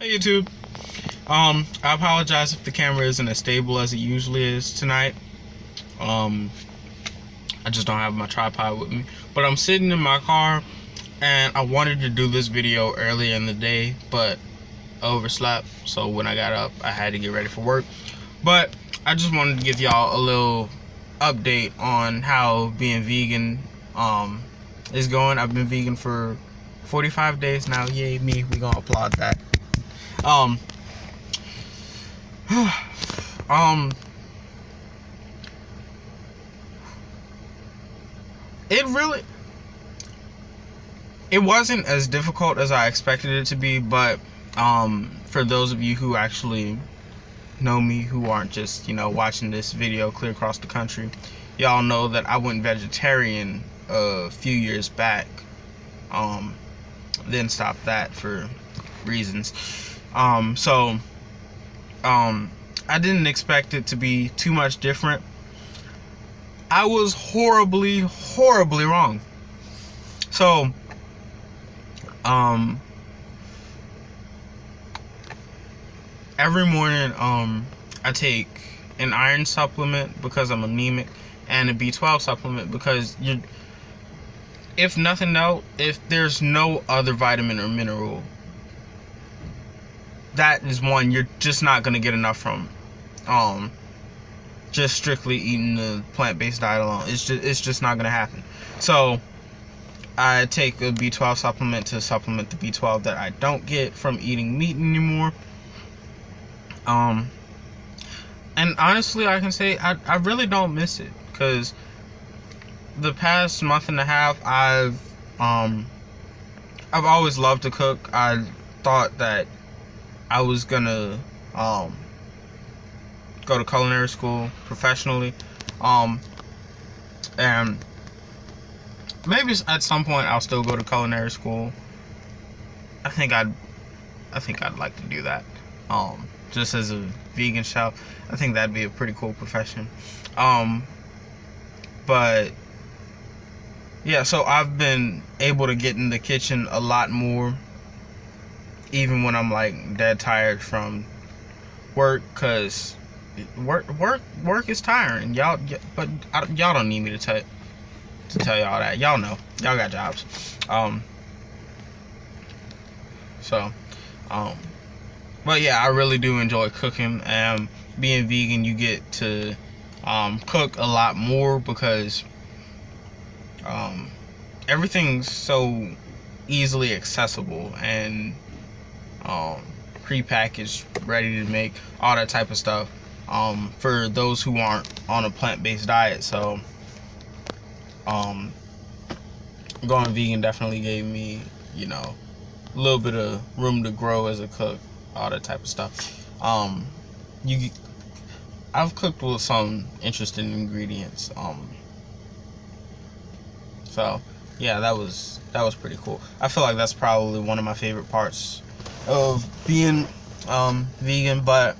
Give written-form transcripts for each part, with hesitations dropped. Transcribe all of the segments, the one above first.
Hey YouTube. I apologize if the camera isn't as stable as it usually is tonight. I just don't have my tripod with me. But I'm sitting in my car and I wanted to do this video earlier in the day, but I overslept. So when I got up, I had to get ready for work. But I just wanted to give y'all a little update on how being vegan is going. I've been vegan for 45 days now. Yay me, we gonna applaud that. It wasn't as difficult as I expected it to be, but for those of you who actually know me, who aren't just, watching this video clear across the country, y'all know that I went vegetarian a few years back, then stopped that for reasons. I didn't expect it to be too much different. I was horribly wrong. So, every morning, I take an iron supplement because I'm anemic, and a B12 supplement because if nothing else, if there's no other vitamin or mineral, that is one you're just not gonna get enough from. Just strictly eating the plant-based diet alone, it's just not gonna happen. So I take a B12 supplement to supplement the B12 that I don't get from eating meat anymore. And honestly, I can say I really don't miss it, because the past month and a half I've always loved to cook. I thought that I was gonna go to culinary school professionally, and maybe at some point I'll still go to culinary school. I think I'd like to do that, just as a vegan chef. I think that'd be a pretty cool profession. But yeah, so I've been able to get in the kitchen a lot more, even when I'm like dead tired from work, cause work is tiring, y'all. But y'all don't need me to tell y'all that. Y'all know, y'all got jobs. But yeah, I really do enjoy cooking. And being vegan, you get to cook a lot more, because everything's so easily accessible and pre-packaged, ready to make, all that type of stuff, for those who aren't on a plant-based diet. So going vegan definitely gave me, a little bit of room to grow as a cook, all that type of stuff. I've cooked with some interesting ingredients. So yeah, that was pretty cool. I feel like that's probably one of my favorite parts of being vegan. But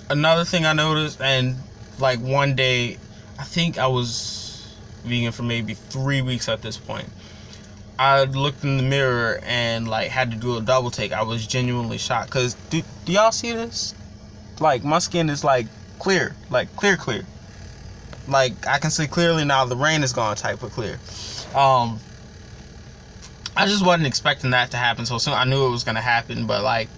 another thing I noticed, and like one day, I think I was vegan for maybe 3 weeks at this point, I looked in the mirror and like had to do a double take. I was genuinely shocked, because do y'all see this? Like, my skin is like clear, like clear. Like, I can see clearly now. The rain is gone type of clear. I just wasn't expecting that to happen so soon. I knew it was gonna happen, but like,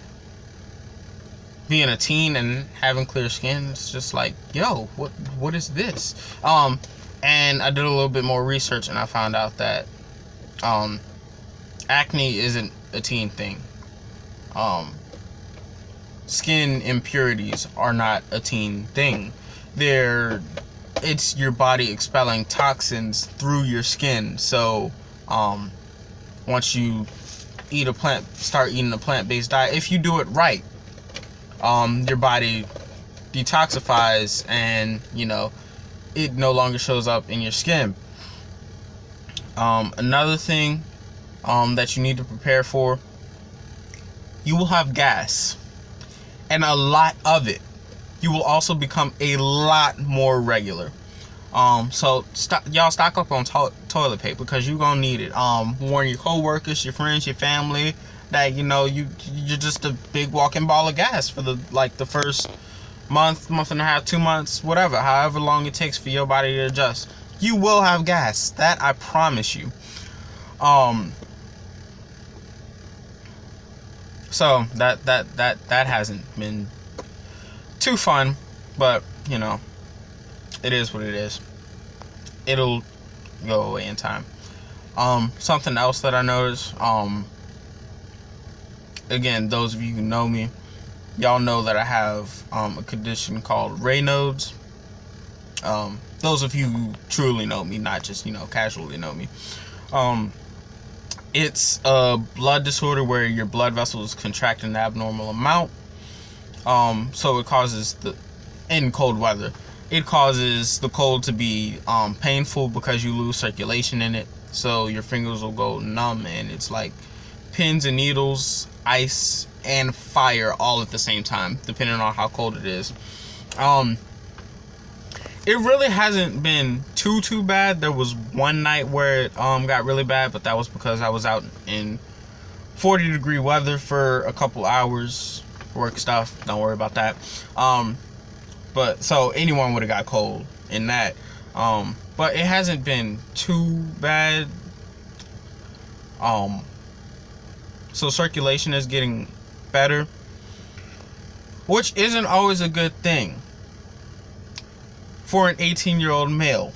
being a teen and having clear skin, it's just like, yo, what is this? And I did a little bit more research, and I found out that acne isn't a teen thing. Skin impurities are not a teen thing. It's your body expelling toxins through your skin. So once you start eating a plant-based diet, if you do it right, your body detoxifies, and it no longer shows up in your skin. Another thing that you need to prepare for, you will have gas, and a lot of it. You will also become a lot more regular. So y'all stock up on toilet paper, because you're gonna need it. Warn your co-workers, your friends, your family, that, you know, you're just a big walking ball of gas for the first month and a half, 2 months, whatever, however long it takes for your body to adjust. You will have gas. That I promise you. So that hasn't been too fun, but you know, it is what it is. It'll go away in time. Something else that I noticed, again, those of you who know me, y'all know that I have a condition called Raynaud's. Those of you who truly know me, not just, you know, casually know me. It's a blood disorder where your blood vessels contract an abnormal amount. So it causes in cold weather, it causes the cold to be painful because you lose circulation in it. So your fingers will go numb, and it's like pins and needles, ice and fire all at the same time, depending on how cold it is. It really hasn't been too bad. There was one night where it got really bad, but that was because I was out in 40-degree weather for a couple hours, work stuff. Don't worry about that. But so anyone would have got cold in that. But it hasn't been too bad. So circulation is getting better, which isn't always a good thing for an 18-year-old male,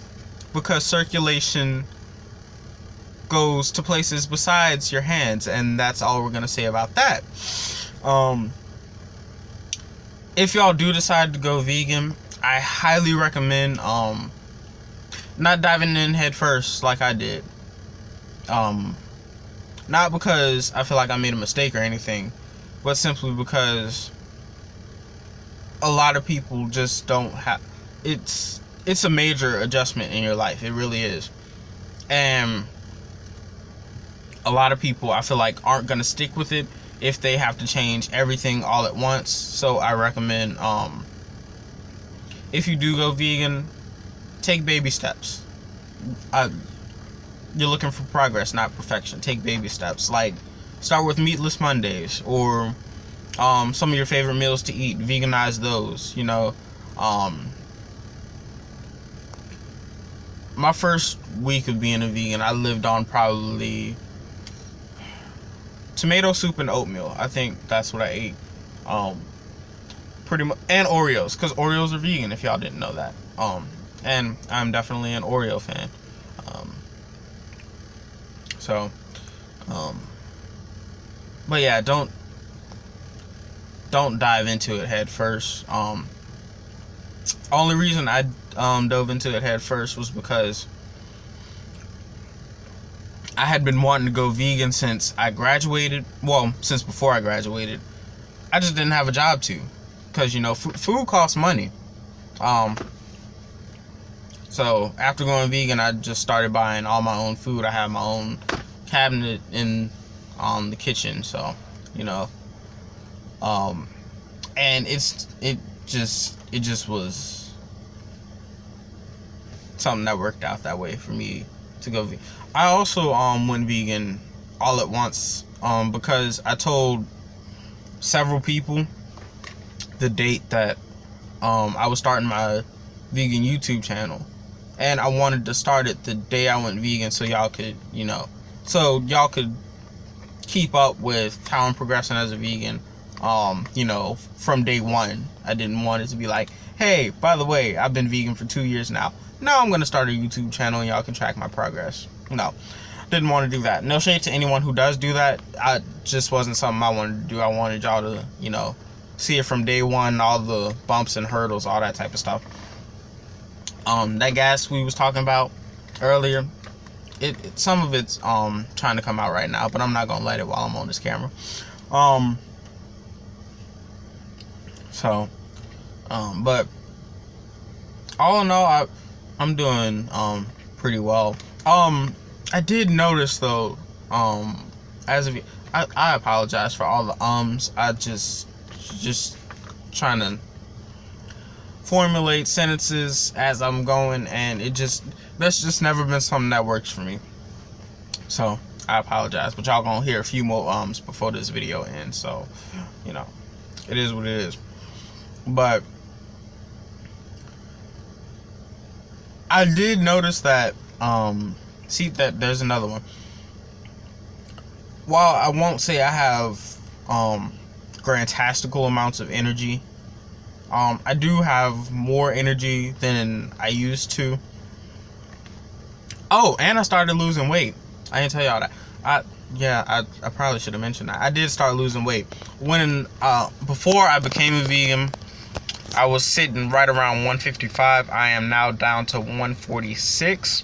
because circulation goes to places besides your hands, and that's all we're gonna say about that. If y'all do decide to go vegan, I highly recommend not diving in head first like I did. Not because I feel like I made a mistake or anything, but simply because a lot of people just don't have. It's a major adjustment in your life. It really is. And a lot of people, I feel like, aren't going to stick with it if they have to change everything all at once. So I recommend, if you do go vegan, take baby steps. You're looking for progress, not perfection. Take baby steps. Like, start with meatless Mondays, or some of your favorite meals to eat. Veganize those, you know. My first week of being a vegan, I lived on probably tomato soup and oatmeal. I think that's what I ate. Pretty much, and Oreos, because Oreos are vegan, if y'all didn't know that. And I'm definitely an Oreo fan. But yeah, don't dive into it head first. Only reason I dove into it head first was because I had been wanting to go vegan since I graduated. Well, since before I graduated. I just didn't have a job to, because, you know, food costs money. So after going vegan, I just started buying all my own food. I have my own cabinet in the kitchen, so, you know, and it just was something that worked out that way for me to go vegan. I also went vegan all at once because I told several people the date that I was starting my vegan YouTube channel, and I wanted to start it the day I went vegan, so y'all could, you know, keep up with how I'm progressing as a vegan. You know, from day one. I didn't want it to be like, hey, by the way, I've been vegan for 2 years now. Now I'm going to start a YouTube channel and y'all can track my progress. No, didn't want to do that. No shade to anyone who does do that. I just wasn't something I wanted to do. I wanted y'all to, you know, see it from day one, all the bumps and hurdles, all that type of stuff. That gas we was talking about earlier, some of it's trying to come out right now, but I'm not going to let it while I'm on this camera. But all in all, I'm doing pretty well. I did notice though, as of I apologize for all the I just trying to formulate sentences as I'm going, and that's just never been something that works for me. So I apologize, but y'all gonna hear a few more ums before this video ends. So, you know, it is what it is. But I did notice that see that there's another one. While I won't say I have fantastical amounts of energy, I do have more energy than I used to. Oh, and I started losing weight. I didn't tell y'all that. I probably should have mentioned that. I did start losing weight. When before I became a vegan, I was sitting right around 155. I am now down to 146.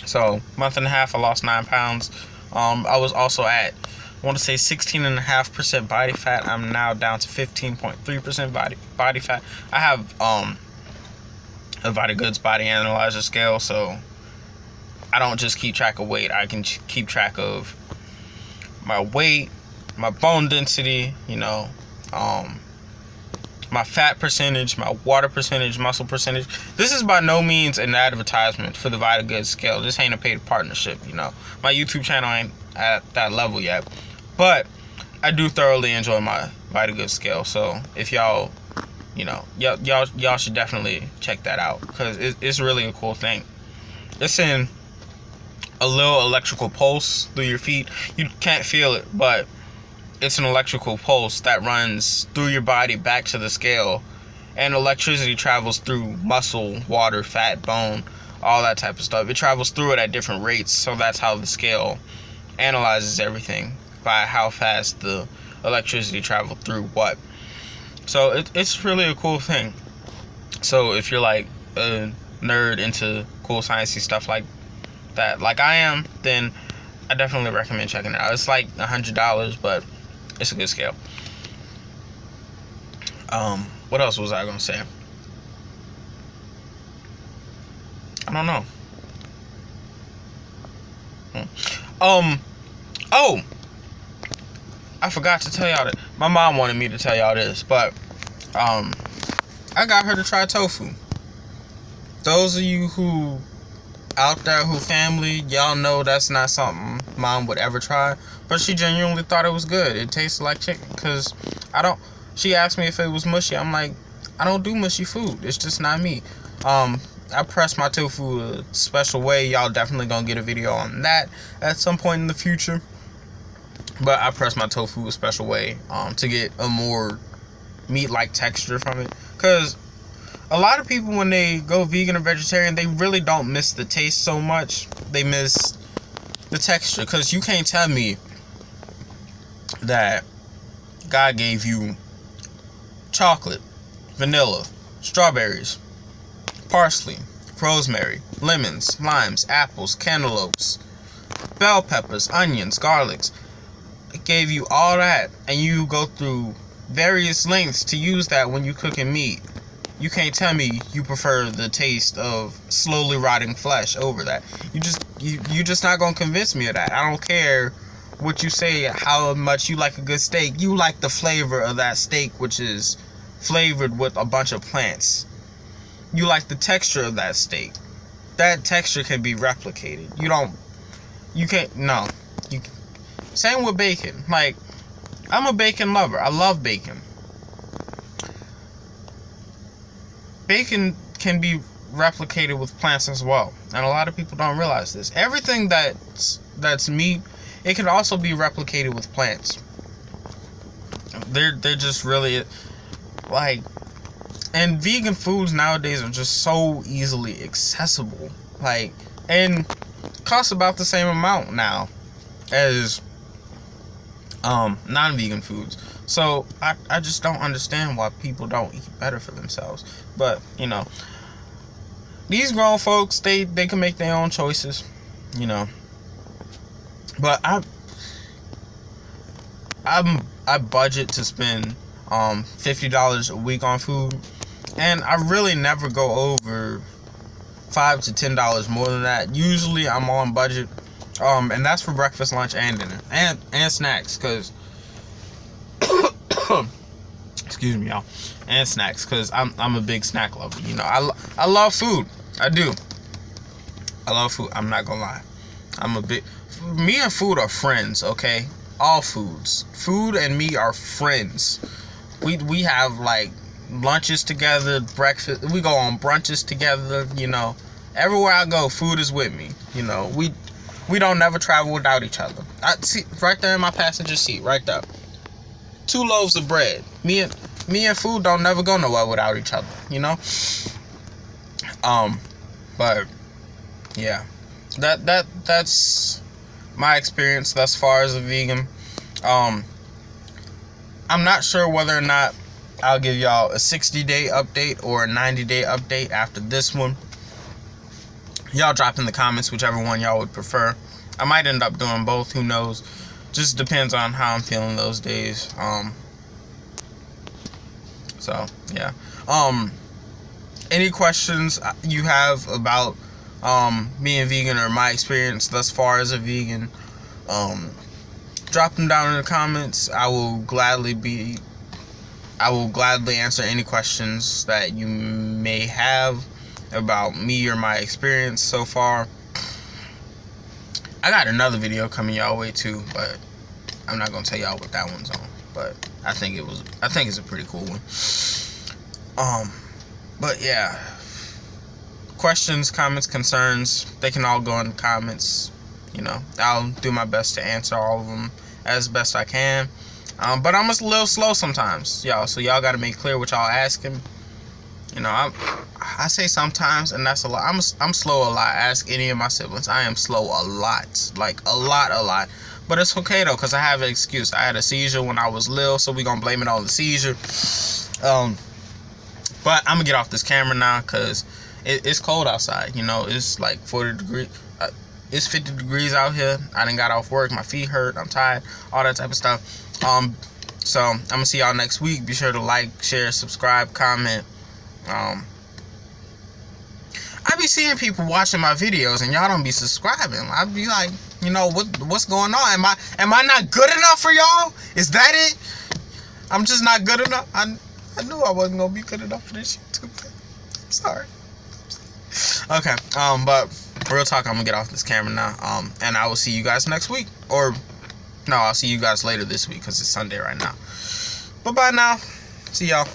So, month and a half, I lost 9 pounds. I was also at, I want to say 16.5% body fat. I'm now down to 15.3% body fat. I have a Vita Goods body analyzer scale, so I don't just keep track of weight. I can keep track of my weight, my bone density, my fat percentage, my water percentage, muscle percentage. This is by no means an advertisement for the Vita Goods scale. This ain't a paid partnership, My YouTube channel ain't at that level yet. But I do thoroughly enjoy my Vita Goods scale. So if y'all, y'all should definitely check that out, because it's really a cool thing. It's in a little electrical pulse through your feet. You can't feel it, but it's an electrical pulse that runs through your body back to the scale, and electricity travels through muscle, water, fat, bone, all that type of stuff. It travels through it at different rates, so that's how the scale analyzes everything, by how fast the electricity traveled through what. So it's really a cool thing. So if you're like a nerd into cool sciencey stuff like that, like I am, then I definitely recommend checking it out. It's like $100, but it's a good scale. What else was I gonna say? I don't know. Oh, I forgot to tell y'all that. My mom wanted me to tell y'all this, but I got her to try tofu. Those of you who out there who family, y'all know that's not something mom would ever try, but she genuinely thought it was good. It tasted like chicken, because she asked me if it was mushy. I'm like, I don't do mushy food. It's just not me. I press my tofu a special way. Y'all definitely gonna get a video on that at some point in the future. But I press my tofu a special way to get a more meat-like texture from it. Because a lot of people, when they go vegan or vegetarian, they really don't miss the taste so much. They miss the texture. Because you can't tell me that God gave you chocolate, vanilla, strawberries, parsley, rosemary, lemons, limes, apples, cantaloupes, bell peppers, onions, garlics. It gave you all that, and you go through various lengths to use that when you cooking meat. You can't tell me you prefer the taste of slowly rotting flesh over that. You just not gonna convince me of that. I don't care what you say, how much you like a good steak. You like the flavor of that steak, which is flavored with a bunch of plants. You like the texture of that steak. That texture can be replicated. Same with bacon. Like, I'm a bacon lover. I love bacon. Bacon can be replicated with plants as well, and a lot of people don't realize this. Everything that's meat, it can also be replicated with plants. They're just really like, and vegan foods nowadays are just so easily accessible, like, and cost about the same amount now as non-vegan foods. So I just don't understand why people don't eat better for themselves. But these grown folks, they can make their own choices, But I budget to spend $50 a week on food, and I really never go over $5 to $10 more than that. Usually I'm on budget, and that's for breakfast, lunch, and dinner, and snacks, because excuse me, y'all, and snacks, because I'm a big snack lover. I love food. I do. I love food. I'm not gonna lie. I'm a big me and food are friends, okay? All foods. Food and me are friends. We have like lunches together, breakfast. We go on brunches together, you know. Everywhere I go, food is with me. You know, we don't never travel without each other. I see right there in my passenger seat, right there. 2 loaves of bread. Me and food don't never go nowhere without each other, you know? But yeah. That's my experience thus far as a vegan. I'm not sure whether or not I'll give y'all a 60-day update or a 90-day update after this one. Y'all drop in the comments whichever one y'all would prefer. I might end up doing both, who knows. Just depends on how I'm feeling those days. So yeah. Any questions you have about being vegan or my experience thus far as a vegan, drop them down in the comments. I will gladly answer any questions that you may have about me or my experience so far. I got another video coming y'all way too, but I'm not gonna tell y'all what that one's on. But I think it's a pretty cool one. But yeah. Questions, comments, concerns, they can all go in the comments. You know, I'll do my best to answer all of them as best I can. But I'm a little slow sometimes, y'all. So y'all got to make clear what y'all asking. You know, I say sometimes, and that's a lot. I'm slow a lot. Ask any of my siblings. I am slow a lot, like a lot. But it's okay though, cause I have an excuse. I had a seizure when I was little, so we gonna blame it on the seizure. But I'm gonna get off this camera now, cause it's cold outside. You know, it's like 40 degrees. It's 50 degrees out here. I done got off work. My feet hurt. I'm tired. All that type of stuff. So I'm gonna see y'all next week. Be sure to like, share, subscribe, comment. I be seeing people watching my videos and y'all don't be subscribing. I be like, you know, what's going on? Am I not good enough for y'all? Is that it? I'm just not good enough. I knew I wasn't gonna be good enough for this YouTube thing. I'm sorry. Okay. But real talk, I'm gonna get off this camera now. And I will see you guys next week. Or no, I'll see you guys later this week because it's Sunday right now. Bye bye now. See y'all.